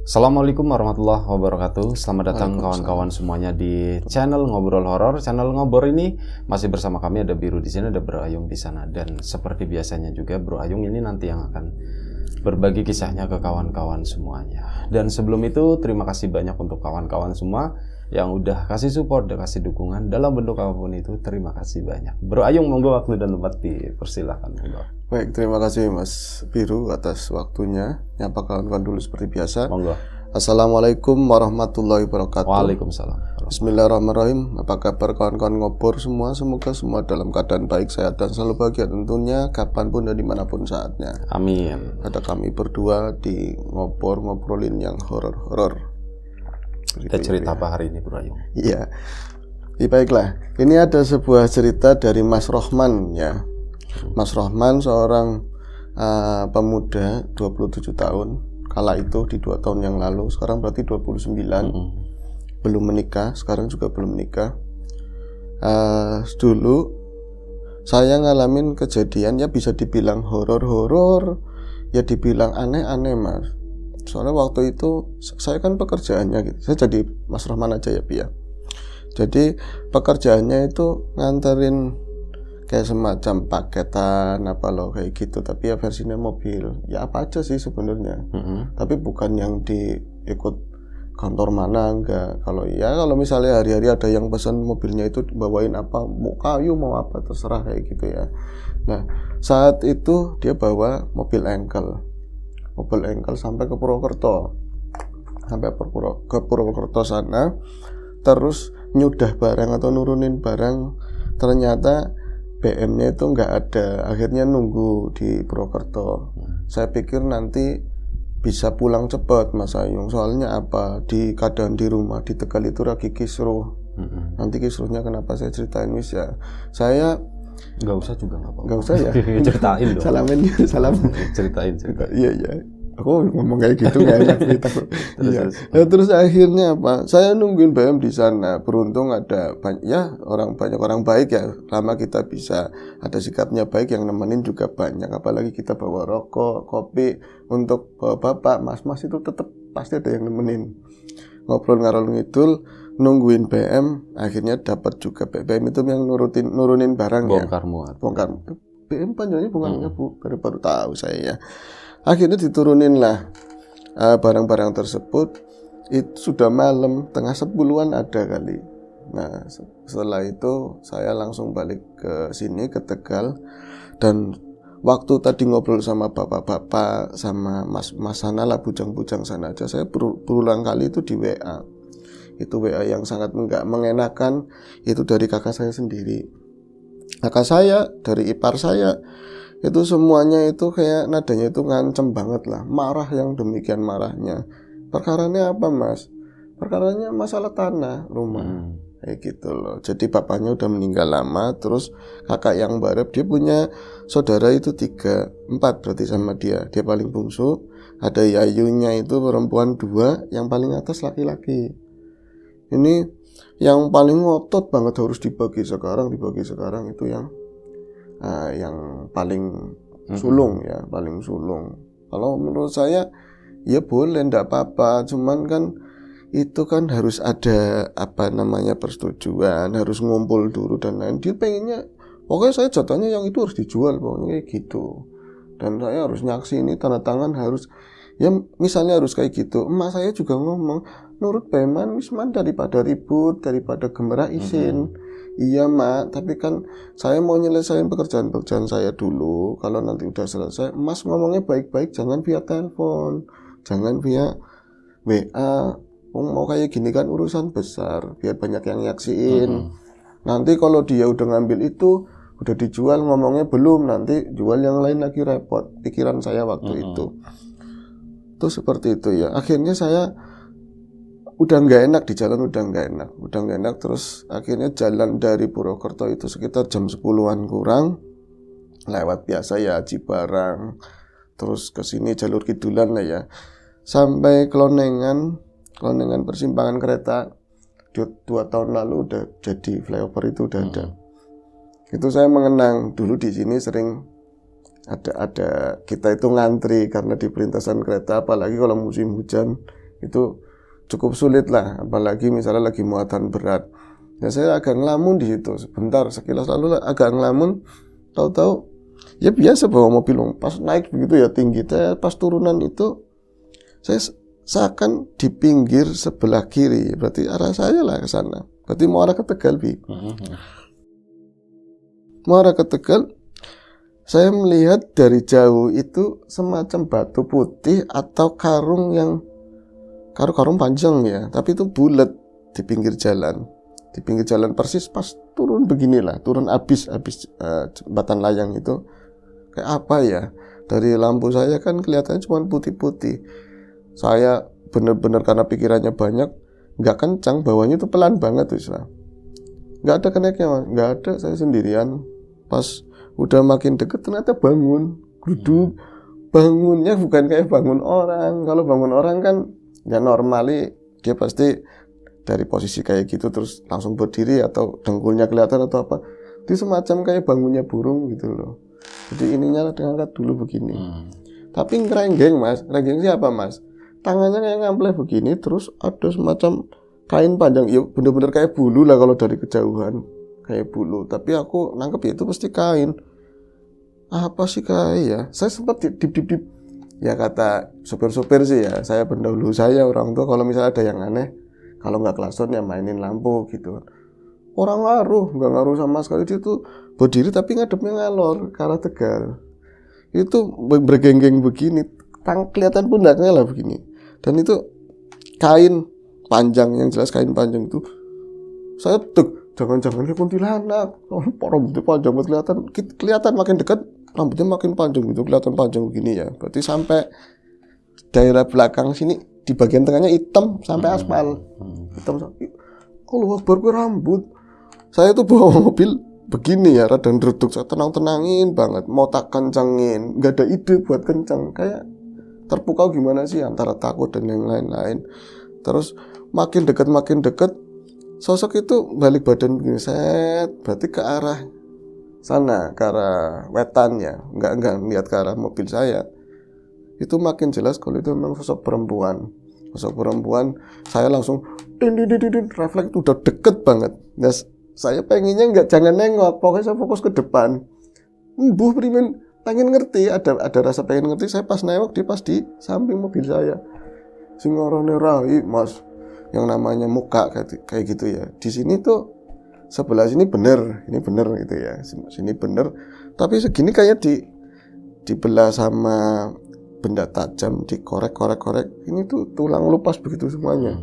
Assalamualaikum warahmatullahi wabarakatuh. Selamat datang kawan-kawan semuanya di channel Ngobrol Horor. Channel Ngobrol ini masih bersama kami, ada Biru di sini, ada Bro Ayung di sana, dan seperti biasanya juga Bro Ayung ini nanti yang akan berbagi kisahnya ke kawan-kawan semuanya. Dan sebelum itu terima kasih banyak untuk kawan-kawan semua yang udah kasih support, udah kasih dukungan dalam bentuk apapun itu. Terima kasih banyak. Bro Ayung, monggo waktu dan tempat dipersilakan. Baik, terima kasih Mas Biru atas waktunya. Nyapa kawan-kawan dulu seperti biasa. Monggo. Assalamualaikum warahmatullahi wabarakatuh. Waalaikumsalam. Bismillahirrahmanirrahim. Apa kabar kawan-kawan ngobor semua? Semoga semua dalam keadaan baik, sehat, dan selalu bahagia tentunya, kapanpun dan dimanapun saatnya. Amin. Ada kami berdua di ngobrolin yang horor-horor. Kita cerita apa hari ini, Bro Ayung? Iya. Baiklah. Ini ada sebuah cerita dari Mas Rohman ya. Mas Rohman seorang pemuda 27 tahun. Kala itu di 2 tahun yang lalu, sekarang berarti 29. Belum menikah, sekarang juga belum menikah. Dulu saya ngalamin kejadian ya bisa dibilang horor-horor, ya dibilang aneh-aneh Mas. Soalnya waktu itu saya kan pekerjaannya gitu. Saya jadi Mas Rohman aja ya Pia. Jadi pekerjaannya itu nganterin kayak semacam paketan apa loh kayak gitu, tapi ya versinya mobil. Ya apa aja sih sebenarnya. Tapi bukan yang diikut kantor mana, enggak. Kalau misalnya hari-hari ada yang pesan mobilnya itu bawain apa, mau kayu mau apa terserah kayak gitu ya. Nah, saat itu dia bawa mobil engkel sampai ke Purwokerto. Ke Purwokerto sana, terus nyudah barang atau nurunin barang, ternyata BM-nya itu nggak ada. Akhirnya nunggu di Purwokerto. Saya pikir nanti bisa pulang cepat Mas Ayung. Soalnya apa? Di keadaan di rumah di Tegal itu lagi kisruh. Nanti kisruhnya kenapa saya ceritain wis ya. Saya nggak usah juga nggak apa-apa. Nggak usah ya. Ceritain dong. Salam. Ceritain. Iya. Aku ngomong kayak gitu nggak enak kita. Iya. Terus akhirnya apa? Saya nungguin BM di sana. Beruntung ada banyak orang baik ya. Lama kita bisa ada sikapnya baik, yang nemenin juga banyak. Apalagi kita bawa rokok, kopi untuk bapak, mas itu tetap pasti ada yang nemenin. Ngobrol ngarol ngidul, nungguin BM. Akhirnya dapat juga BM itu yang nurunin barang ya. Bongkar. BM panjangnya bukannya Bu, baru tahu saya ya. Akhirnya diturunin lah barang-barang tersebut. Itu sudah malam, tengah 10-an ada kali. Nah setelah itu saya langsung balik ke sini, ke Tegal. Dan waktu tadi ngobrol sama bapak-bapak, sama mas sana lah, bujang-bujang sana aja, saya berulang kali itu di WA. Itu WA yang sangat nggak mengenakan. Itu dari kakak saya sendiri, kakak saya, dari ipar saya. Itu semuanya itu kayak nadanya itu ngancem banget lah, marah yang demikian marahnya. Perkaranya apa Mas? Perkaranya masalah tanah rumah, kayak gitu loh. Jadi bapaknya udah meninggal lama, terus kakak yang barep, dia punya saudara itu 4 berarti sama dia paling bungsu. Ada yayunya itu perempuan 2, yang paling atas laki-laki. Ini yang paling ngotot banget harus dibagi sekarang itu yang paling sulung ya, paling sulung. Kalau menurut saya ya boleh, ndak apa-apa, cuman kan itu kan harus ada persetujuan, harus ngumpul dulu dan lain. Dia pengennya pokoknya saya jatahnya yang itu harus dijual pokoknya kayak gitu. Dan saya harus nyaksi ini, tanda tangan harus ya, misalnya harus kayak gitu. Emak saya juga ngomong, nurut Beman wisman daripada ribut, daripada gemerah isin. Iya Mak, tapi kan saya mau nyelesain pekerjaan saya dulu. Kalau nanti udah selesai, Mas ngomongnya baik-baik, jangan via telepon, jangan via WA. Mau kayak gini kan urusan besar, biar banyak yang nyaksiin. Nanti kalau dia udah ngambil itu, udah dijual, ngomongnya belum, nanti jual yang lain lagi repot. Pikiran saya waktu itu. Tuh seperti itu ya. Akhirnya saya udah nggak enak di jalan, udah nggak enak. Terus akhirnya jalan dari Purwokerto itu sekitar jam 10-an kurang, lewat biasa ya Cibarang, terus ke sini jalur kidulan lah ya, sampai Klonengan persimpangan kereta. 2 tahun lalu udah jadi flyover, itu udah ada. Itu saya mengenang dulu di sini sering ada kita itu ngantri karena di perlintasan kereta, apalagi kalau musim hujan itu cukup sulit lah, apalagi misalnya lagi muatan berat. Ya saya agak ngelamun di situ sebentar, sekilas lalu agak ngelamun, tahu-tahu ya biasa bawa mobil, pas naik begitu ya tinggi, pas turunan itu saya seakan di pinggir sebelah kiri, berarti arah saya lah ke sana, berarti mau arah ke Tegal, mau arah ke Tegal. Saya melihat dari jauh itu semacam batu putih atau karung panjang ya, tapi itu bulat di pinggir jalan. Di pinggir jalan persis pas turun beginilah, turun abis jembatan layang itu. Kayak apa ya? Dari lampu saya kan kelihatannya cuma putih-putih. Saya benar-benar karena pikirannya banyak, nggak kencang, bawahnya itu pelan banget tuh Islam. Nggak ada kenaiknya, Mas. Nggak ada, saya sendirian. Pas udah makin deket ternyata bangun, duduk. Bangunnya bukan kayak bangun orang. Kalau bangun orang kan ya normali dia pasti dari posisi kayak gitu terus langsung berdiri atau dengkulnya kelihatan atau apa. Itu semacam kayak bangunnya burung gitu loh. Jadi ininya diangkat dulu begini. Tapi ngerenggeng, Mas. Renggeng siapa, Mas? Tangannya kayak ngampleh begini, terus ada semacam kain panjang. Ya bener-bener kayak bulu lah kalau dari kejauhan. Kayak bulu. Tapi aku nangkep ya itu pasti kain. Apa sih kain ya? Saya sempat dip. Ya kata sopir-sopir sih ya. Saya pendahulu saya, orang tua kalau misalnya ada yang aneh, kalau nggak klason ya mainin lampu gitu. Orang nggak ngaruh sama sekali. Dia tuh berdiri tapi ngadepnya ngalor ke arah Tegal. Itu bergenggeng begini, kelihatan pundaknya lah begini. Dan itu kain panjang, yang jelas kain panjang itu. Saya jangan-jangan dia kuntilanak. Rambutnya panjang banget, kelihatan makin dekat rambutnya makin panjang gitu, kelihatan panjang begini ya. Berarti sampai daerah belakang sini di bagian tengahnya hitam sampai aspal. Hitam. Allahu Akbar, gue rambut. Saya tuh bawa mobil begini ya, rada ngeruduk, saya tenang-tenangin banget, mau tak kencengin, nggak ada ide buat kenceng, kayak terpukau gimana sih antara takut dan yang lain-lain. Terus makin dekat, sosok itu balik badan begini, set, berarti ke arah sana, ke arah wetan ya, nggak lihat ke arah mobil saya. Itu makin jelas kalau itu memang sosok perempuan. Saya langsung refleks itu udah deket banget. Nah, saya pengennya jangan nengok, pokoknya saya fokus ke depan. Primen pengen ngerti, ada rasa pengen ngerti. Saya pas nengok dia pas di samping mobil saya. Singorone rai, Mas, yang namanya muka kayak gitu ya. Di sini tuh sebelah sini bener, ini bener gitu ya. Sini bener, tapi segini kayak dibelah sama benda tajam, dikorek. Ini tuh tulang lupas begitu semuanya.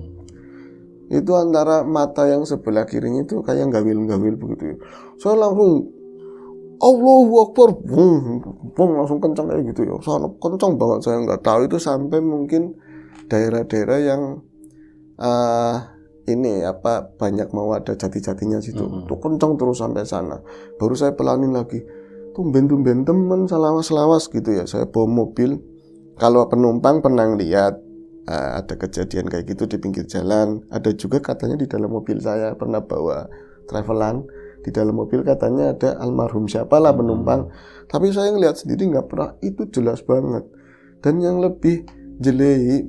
Itu antara mata yang sebelah kirinya itu kayak gawil begitu. Saya langsung Allahu Akbar, langsung kencang kayak gitu ya. Sangat kencang banget, saya nggak tahu itu sampai mungkin daerah-daerah yang banyak mau ada jati-jatinya situ. Tuh kencang terus sampai sana. Baru saya pelanin lagi. Tumben temen selawas gitu ya. Saya bawa mobil. Kalau penumpang pernah lihat ada kejadian kayak gitu di pinggir jalan. Ada juga katanya di dalam mobil saya pernah bawa travelan. Di dalam mobil katanya ada almarhum siapalah penumpang. Tapi saya ngelihat sendiri nggak pernah. Itu jelas banget. Dan yang lebih jeli,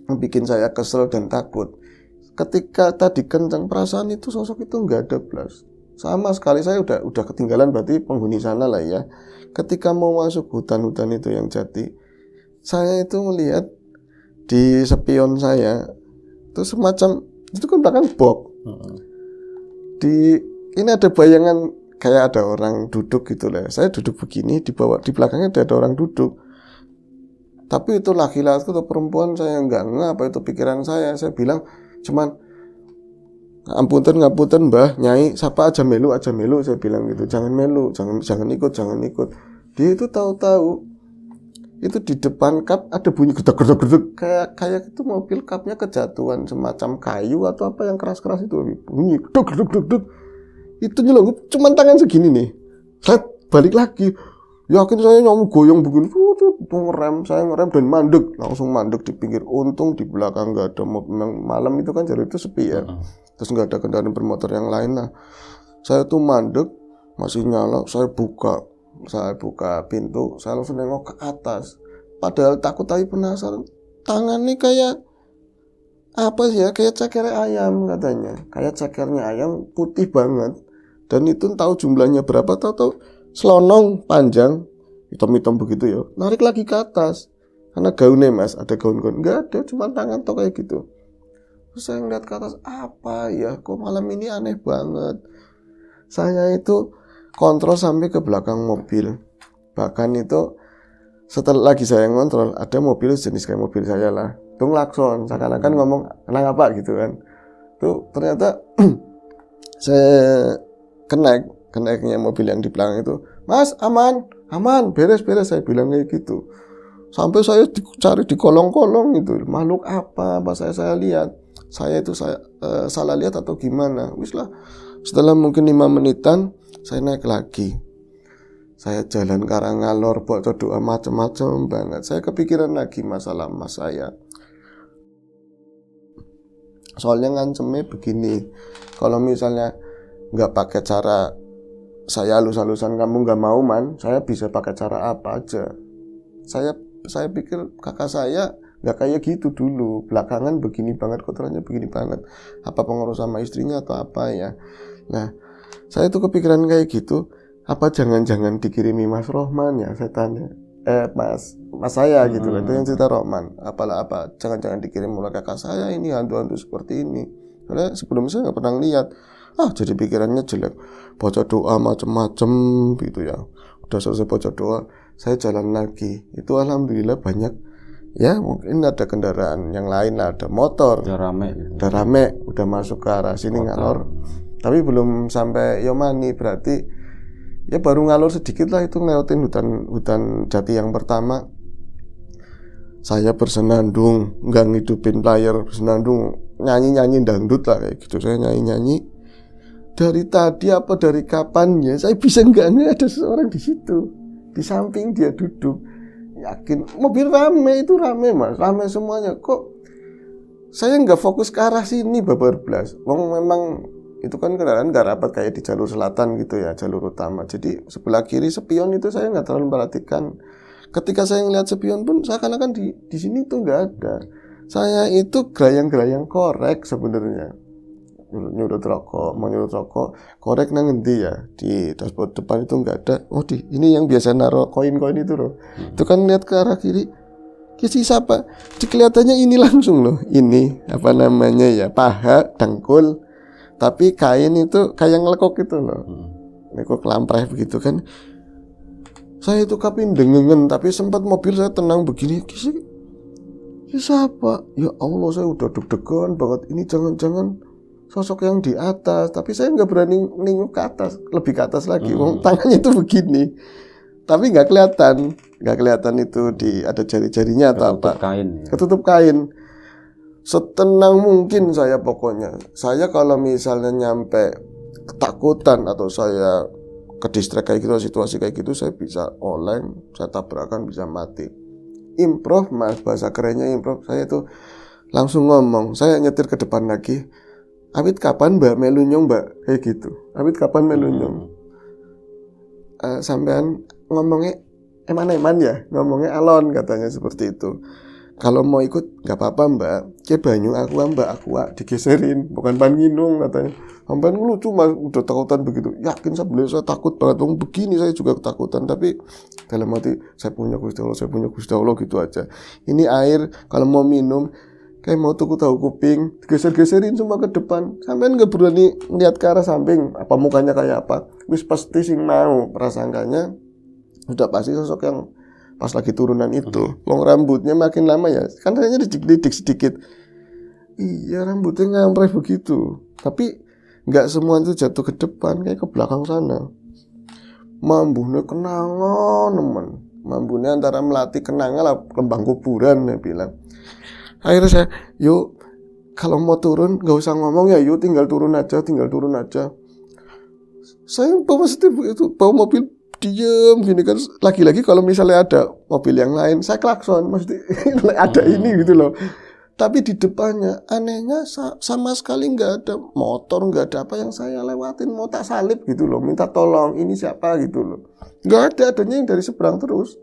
yang bikin saya kesel dan takut, ketika tadi kencang perasaan itu sosok itu nggak ada blas. Sama sekali saya udah ketinggalan, berarti penghuni sana lah ya. Ketika mau masuk hutan itu yang jati, saya itu melihat di spion saya itu semacam itu kan belakang box. Ini ada bayangan kayak ada orang duduk gitu lah. Saya duduk begini, di belakangnya ada orang duduk. Tapi itu laki-laki atau perempuan saya nggak apa itu pikiran saya. Saya bilang cuman ngapunten Mbah, Nyai, siapa aja melu saya bilang gitu. Jangan melu, jangan ikut. Dia itu tahu itu di depan kap ada bunyi gedek kayak itu mobil kapnya kejatuhan, semacam kayu atau apa yang keras-keras itu bunyi gedek. Itu nyelongup cuman tangan segini nih. Balik lagi. Yakin saya nyamuk goyang begini, saya ngerem dan langsung mandek di pinggir. Untung di belakang nggak ada mobil. Malam itu kan jalur itu sepi ya. Terus nggak ada kendaraan bermotor yang lain lah. Saya tuh mandek masih nyala. Saya buka pintu. Saya langsung nengok ke atas. Padahal takut tapi penasaran. Tangannya kayak apa sih ya, kayak ceker ayam katanya, kayak cekernya ayam putih banget, dan itu tahu jumlahnya berapa, tahu selonong panjang hitam-hitam begitu ya, narik lagi ke atas karena gaunnya mas, ada gaun-gaun, nggak ada, cuma tangan toh kayak gitu. Terus saya ngeliat ke atas, apa ya, kok malam ini aneh banget. Saya itu kontrol sampai ke belakang mobil, bahkan itu setelah lagi saya ngontrol, ada mobil jenis kayak mobil saya lah, itu ngelakson, seakan-akan ngomong kenang apa gitu kan. Tuh ternyata saya kenaiknya mobil yang di belakang itu, mas aman, beres, saya bilang kayak gitu. Sampai saya dicari di kolong-kolong itu, makhluk apa saya lihat, saya salah lihat atau gimana. Wis lah, setelah mungkin 5 menitan, saya naik lagi. Saya jalan Karangalor, baca doa macam-macam banget. Saya kepikiran lagi masalah mas saya. Soalnya ngancemnya begini, kalau misalnya nggak pakai cara saya halus-halusan kamu nggak mau man, saya bisa pakai cara apa aja. Saya pikir kakak saya nggak kayak gitu dulu, belakangan begini banget, kotorannya begini banget. Apa pengaruh sama istrinya atau apa ya? Nah, saya tuh kepikiran kayak gitu. Apa jangan-jangan dikirimi Mas Rohman ya, saya tanya. Mas saya gitu kan, itu yang cerita Rohman. Apa jangan-jangan dikirim oleh kakak saya ini hantu-hantu seperti ini. Karena sebelumnya saya nggak pernah lihat. Jadi pikirannya jelek. Baca doa macem-macem gitu ya. Udah selesai baca doa, saya jalan lagi. Itu alhamdulillah banyak. Ya mungkin ada kendaraan yang lain lah, ada motor. Udah rame, udah masuk ke arah sini ngalor. Tapi belum sampai Yomani, berarti ya baru ngalor sedikit lah, itu ngelewatin hutan jati yang pertama. Saya bersenandung, nggak ngidupin player, bersenandung nyanyi dangdut lah kayak gitu. Saya nyanyi dari tadi apa dari kapan ya, saya bisa nggak ada seseorang di situ, di samping dia duduk. Yakin mobil rame mas, rame semuanya. Kok saya nggak fokus ke arah sini babar blas. Memang itu kan kendaraan nggak rapat kayak di jalur selatan gitu ya, jalur utama. Jadi sebelah kiri spion itu saya nggak terlalu perhatikan. Ketika saya ngeliat spion pun seakan-akan di sini tuh nggak ada. Saya itu gerayang-gerayang korek sebenarnya. Nyurut rokok, korek nang ngendi ya, di dashboard depan itu nggak ada. Ini yang biasa naruh koin-koin itu loh. Itu kan lihat ke arah kiri. Sisa apa? Kelihatannya ini langsung loh. Ini apa namanya ya, paha, dengkul. Tapi kain itu kayak ngelekok gitu loh, ngelekok lampreh begitu kan. Saya itu kapin dengengen, tapi sempat mobil saya tenang begini. Siapa? Ya Allah, saya udah deg-degan banget. Ini jangan-jangan sosok yang di atas. Tapi saya nggak berani nengok ke atas, lebih ke atas lagi. Tangannya itu begini, tapi nggak kelihatan itu ada jari-jarinya atau apa. Ketutup kain. Setenang mungkin saya pokoknya. Saya kalau misalnya nyampe ketakutan atau saya ke distrek kayak gitu, situasi kayak gitu, saya bisa oleng, saya tabrakan, bisa mati. Improv mas, bahasa kerennya improv. Saya itu langsung ngomong, saya nyetir ke depan lagi. Awit kapan mbak melunyong mbak? Kayak gitu. Awit kapan melunyong? Sampean ngomongnya eman-eman ya, ngomongnya alon katanya seperti itu. Kalau mau ikut nggak apa-apa mbak, ke banyu aku digeserin, bukan pan nginung katanya. Sampai lucu mas, udah takutan begitu. Yakin sebenarnya saya takut banget, begini saya juga ketakutan. Tapi dalam hati saya punya Gusti Allah gitu aja. Ini air kalau mau minum, kayak mau tuku tahu kuping, digeser-geserin semua ke depan. Sampai nggak berani lihat ke arah samping, apa mukanya kayak apa. Wis pasti sing mau, prasangkanya udah pasti sosok yang pas lagi turunan itu. Rambutnya makin lama ya, kan kayaknya didik sedikit. Iya rambutnya ngampreh begitu. Tapi nggak semua itu jatuh ke depan, kayak ke belakang sana. Mambuhnya kenangan nemen. Mambuhnya antara melati kenangan lah, kembang kuburan dia bilang. Akhirnya saya, yuk kalau mau turun nggak usah ngomong ya, yuk tinggal turun aja. Saya bawa mobil diem gini kan, lagi-lagi kalau misalnya ada mobil yang lain saya klakson, mesti ada ini gitu loh. Tapi di depannya anehnya sama sekali nggak ada motor, nggak ada apa yang saya lewatin, mau tak salib gitu loh, minta tolong ini siapa gitu loh, nggak ada, adanya yang dari seberang terus.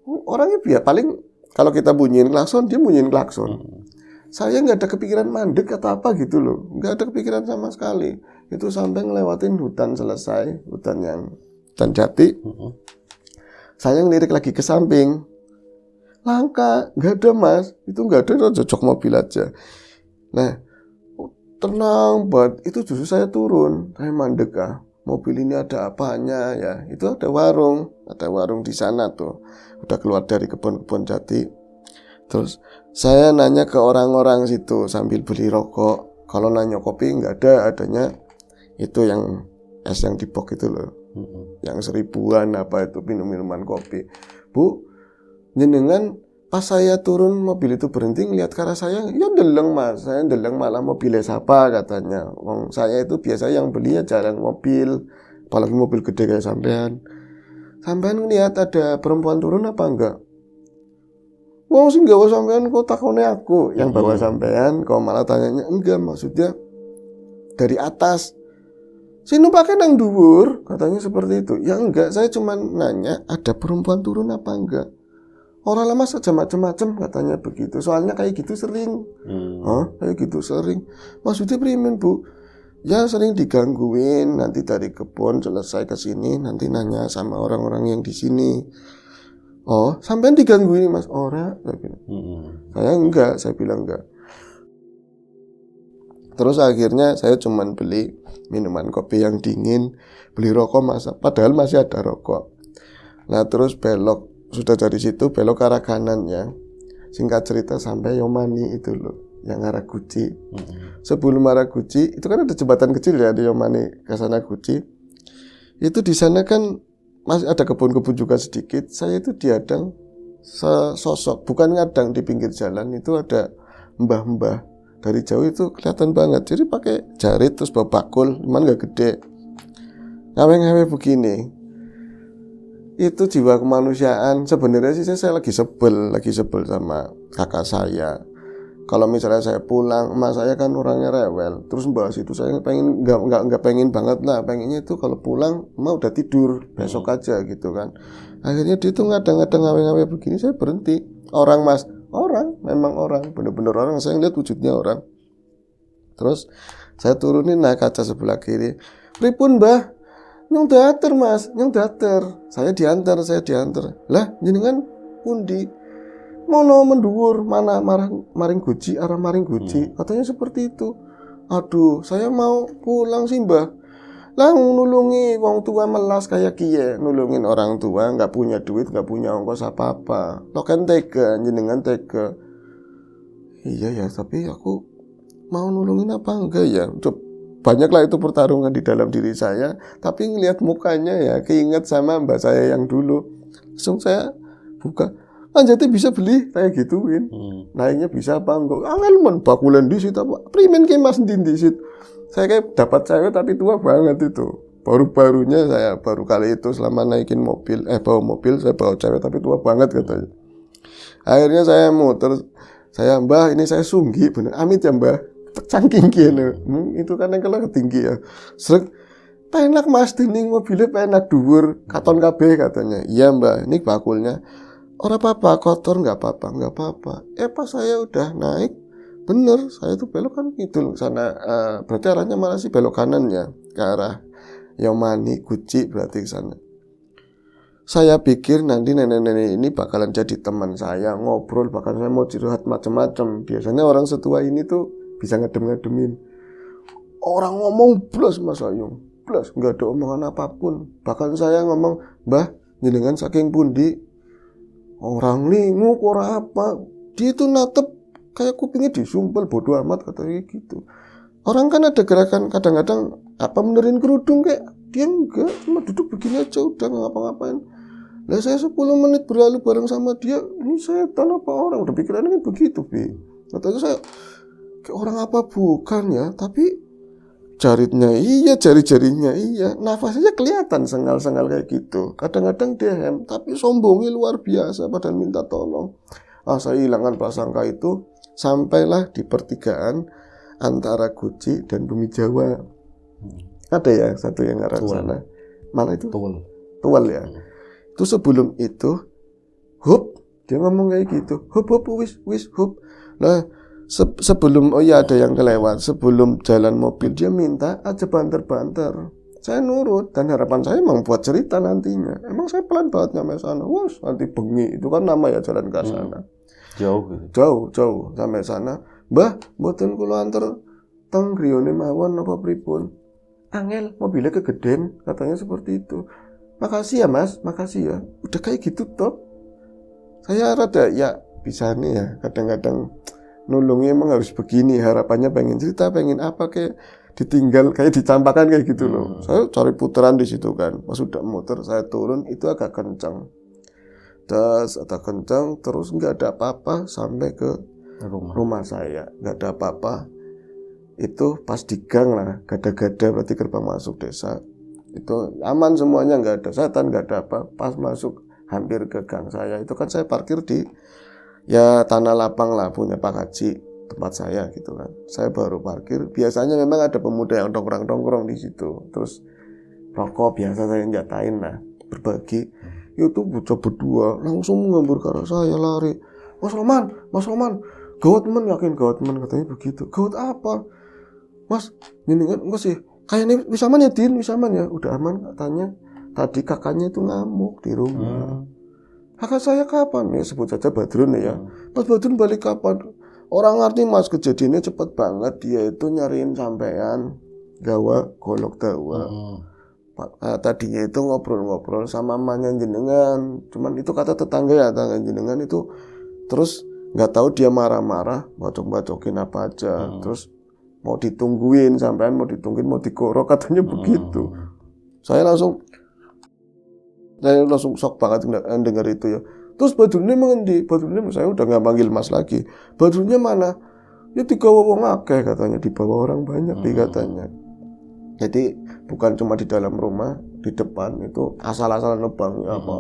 Orangnya paling Kalau kita bunyiin klakson, dia bunyiin klakson. Saya nggak ada kepikiran mandek atau apa gitu loh, nggak ada kepikiran sama sekali. Itu sampai ngelewatin hutan selesai, hutan jati. Saya ngelirik lagi ke samping, langka, nggak ada mas, itu nggak ada, jojok mobil aja. Nah, tenang banget, itu justru saya turun, saya mandek mobil ini ada apanya ya, itu ada warung di sana tuh, udah keluar dari kebun jati. Terus saya nanya ke orang-orang situ sambil beli rokok, kalau nanya kopi nggak ada, adanya itu yang es yang di box itu loh, yang 1000-an apa itu minuman kopi. Bu, jenengan pas saya turun mobil itu berhenti ngeliat ke arah saya, ya ndeleng mas, saya ndeleng malah mobilnya siapa katanya. Wong saya itu biasa yang beli ya jarang mobil, apalagi mobil gede kayak sampean. Sampean ngeliat ada perempuan turun apa enggak? Wong sing gawa sampean kok takone aku yang bawa sampean, kok malah tanyanya enggak, maksudnya dari atas. Sini pakai nang dhuwur, katanya seperti itu. Ya enggak, saya cuma nanya ada perempuan turun apa enggak. Orang lama saja macam-macam katanya begitu. Soalnya kayak gitu sering. Kayak gitu sering. Maksudnya primen bu? Ya sering digangguin. Nanti dari kebun selesai ke sini, nanti nanya sama orang-orang yang di sini. Oh, sampean digangguin mas? Ora. Saya enggak, saya bilang enggak. Terus akhirnya saya cuman beli minuman kopi yang dingin, beli rokok masak, padahal masih ada rokok. Nah terus belok, sudah dari situ belok ke arah kanan ya. Singkat cerita sampai Yomani itu loh, yang arah Guci. Sebelum arah Guci, itu kan ada jembatan kecil ya di Yomani ke sana Guci. Itu di sana kan masih ada kebun-kebun juga sedikit. Saya itu dihadang sesosok, bukan ngadang di pinggir jalan, itu ada mbah-mbah. Dari jauh itu kelihatan banget. Jadi pakai jarit terus bawa bakul, cuman gak gede. Ngawe-ngawe begini. Itu jiwa kemanusiaan. Sebenarnya sih saya lagi sebel sama kakak saya. Kalau misalnya saya pulang, emak saya kan orangnya rewel. Terus bahas itu saya pengen nggak pengen banget lah. Pengennya itu kalau pulang emak udah tidur, besok aja gitu kan. Akhirnya dia tuh ngadang-ngadang ngawe-ngawe begini, saya berhenti. Orang mas, memang orang, bener-bener orang. Saya ngeliat wujudnya orang. Terus saya turunin naik kaca sebelah kiri. Pripun mbah? Nyong dater mas, nyong dater. Saya diantar. Lah jenengan pundi? Mono menduwur, mana maring Guci, arah maring Guci. Katanya seperti itu. Aduh, saya mau pulang sih mbah. Lah nulungi wong tua melas kayak kiye, nulungin orang tua nggak punya duit, nggak punya ongkos apa-apa. Lo kan tega, jenengan tega. Iya ya, tapi aku mau nulungin apa enggak ya? Banyak lah itu pertarungan di dalam diri saya. Tapi ngelihat mukanya ya, keinget sama mbak saya yang dulu. Langsung saya buka. Anjati bisa beli, saya gituin. Naiknya bisa apa enggak? Angel men bakulan di situ apa? Primen ke mas di situ. Saya kayak dapat cewek tapi tua banget itu. Baru-barunya saya baru kali itu selama naikin mobil, bawa mobil saya bawa cewek tapi tua banget katanya. Akhirnya saya muter, saya mbah ini saya sunggi bener, amit ya mbah, cangking gini. Itu kan yang kalau ketinggi ya. Srek, penak mas dening mobilnya penak dhuwur, katon kabeh katanya. Iya mbah, ini bakulnya. Orang apa-apa, kotor nggak apa-apa. Pas saya udah naik, bener, saya tuh belok kan gitu sana, berarti arahnya mana sih belok kanan ya, ke arah Yomani, Guci berarti ke sana. Saya pikir nanti nenek-nenek ini bakalan jadi teman saya, ngobrol, bahkan saya mau curhat macam-macam. Biasanya orang setua ini tuh bisa ngedem-ngedemin. Orang ngomong blas Mas Ayung, blas, nggak ada omongan apapun. Bahkan saya ngomong, mbah, jenengan saking pundi, orang linguk, orang apa, dia tuh natep kayak kupingnya disumpel, bodoh amat katanya gitu. Orang kan ada gerakan kadang-kadang apa benerin kerudung kayak dia enggak, cuma duduk begini aja udah nggak ngapa-ngapain. Lah saya 10 menit berlalu bareng sama dia, ini setan apa orang, udah pikirannya kan begitu Bi. Katanya saya kayak orang apa bukan ya, tapi jaritnya iya, jari-jarinya iya, nafasnya kelihatan sengal-sengal kayak gitu. Kadang-kadang DM, tapi sombongnya luar biasa padahal minta tolong. Saya hilangkan prasangka itu. Sampailah di pertigaan antara Guci dan Bumi Jawa. Ada ya satu yang arah sana. Mana itu? Tuwel ya. Itu sebelum itu, Dia ngomong kayak gitu. Hop wis hop. Nah, sebelum ada yang kelewat, sebelum jalan mobil dia minta aja banter-banter. Saya nurut dan harapan saya emang buat cerita nantinya. Emang saya pelan banget nyampe sana. Wah, nanti bengi itu kan nama ya jalan ke sana. Jauh sampai sana. Mbah, mboten kula anter teng griyane mawon apa pripun? Angel, mobilnya kegeden, katanya seperti itu. Makasih ya Mas, makasih ya. Udah kayak gitu toh. Saya rada ya bisa nih ya, kadang-kadang nulungnya emang harus begini, harapannya pengen cerita, pengen apa kayak ditinggal, kayak dicampakkan kayak gitu loh. Saya cari putaran di situ kan. Pas udah muter, saya turun itu agak kencang. Terus nggak ada apa-apa sampai ke rumah saya, nggak ada apa-apa. Itu pas di gang lah, gada-gada berarti gerbang masuk desa. Itu aman semuanya, nggak ada setan, nggak ada apa. Pas masuk hampir ke gang saya, itu kan saya parkir di ya tanah lapang lah, punya Pak Haji tempat saya gitu kan. Saya baru parkir. Biasanya memang ada pemuda yang nongkrong di situ. Terus rokok biasa saya nyatain lah, berbagi. Itu bocah berdua langsung mengambil ke arah saya, lari. Mas Roman, gawat teman, yakin gawat teman, katanya begitu. Gawat apa? Mas, ini kan enggak sih. Kayaknya bisa aman ya, Din, bisa aman ya. Udah aman katanya. Tadi kakaknya itu ngamuk di rumah. Kakak saya kapan? Ya sebut saja Badrun ya. Mas Badrun balik kapan? Orang ngerti Mas, kejadiannya cepet banget. Dia itu nyariin sampean gawa golok dawa. Tadinya itu ngobrol-ngobrol sama mamanya jenengan. Cuman itu kata tetangga ya, tetangga jenengan itu. Terus nggak tahu dia marah-marah, bacok-bacokin apa aja. Terus mau ditungguin, sampean mau ditungguin, mau digorok, katanya begitu. Saya langsung shock banget dengar itu ya. Terus Badrunnya mengendi? Badrunnya saya udah nggak panggil Mas lagi. Badrunnya mana? Ya digawa wong akeh katanya, dibawa orang banyak katanya. Jadi bukan cuma di dalam rumah, di depan itu asal-asalan nebang apa.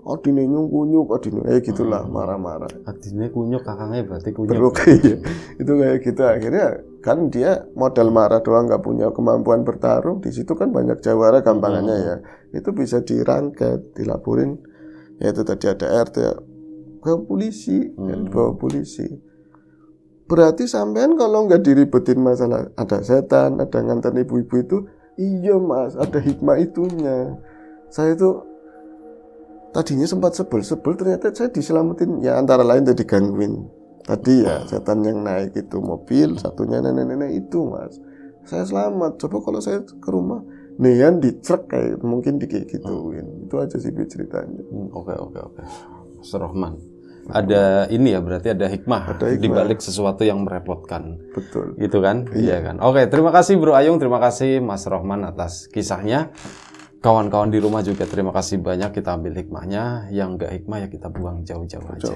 Adine nyung-kunyuk, gitulah, marah-marah. Adine kunyuk, kakangnya berarti kunyuk. Beruk, iya. Itu kayak gitu. Akhirnya kan dia modal marah doang, nggak punya kemampuan bertarung. Di situ kan banyak jawara gampangannya ya. Itu bisa dirangket, dilaporin. Ya itu tadi ada RT, ke polisi, ya, dibawa polisi. Berarti sampean kalau nggak diribetin masalah ada setan, ada nganter ibu-ibu itu, iya Mas, ada hikmah itunya. Saya itu tadinya sempat sebel, ternyata saya diselamatin, ya antara lain tadi gangguin. Tadi ya setan yang naik itu mobil, satunya nenek-nenek itu Mas. Saya selamat. Coba kalau saya ke rumah, nean dicrek kayak mungkin gituin. Itu aja sih ceritanya. Oke. Mas Rohman. Ada ini ya, berarti ada hikmah di balik sesuatu yang merepotkan. Betul. Gitu kan? Iya kan. Oke, terima kasih Bro Ayung, terima kasih Mas Rohman atas kisahnya. Kawan-kawan di rumah juga terima kasih banyak, kita ambil hikmahnya. Yang enggak hikmah ya kita buang jauh-jauh aja.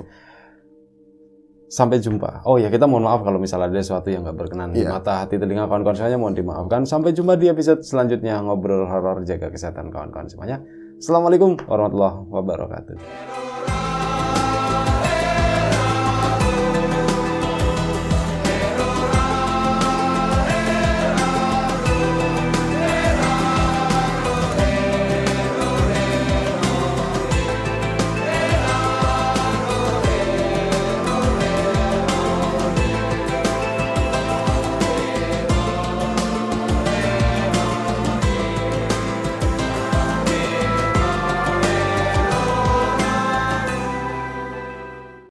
Sampai jumpa. Oh ya, kita mohon maaf kalau misalnya ada sesuatu yang enggak berkenan di mata, hati, telinga kawan-kawan semuanya, mohon dimaafkan. Sampai jumpa di episode selanjutnya Ngobrol Horor, jaga kesehatan kawan-kawan semuanya. Assalamualaikum warahmatullahi wabarakatuh.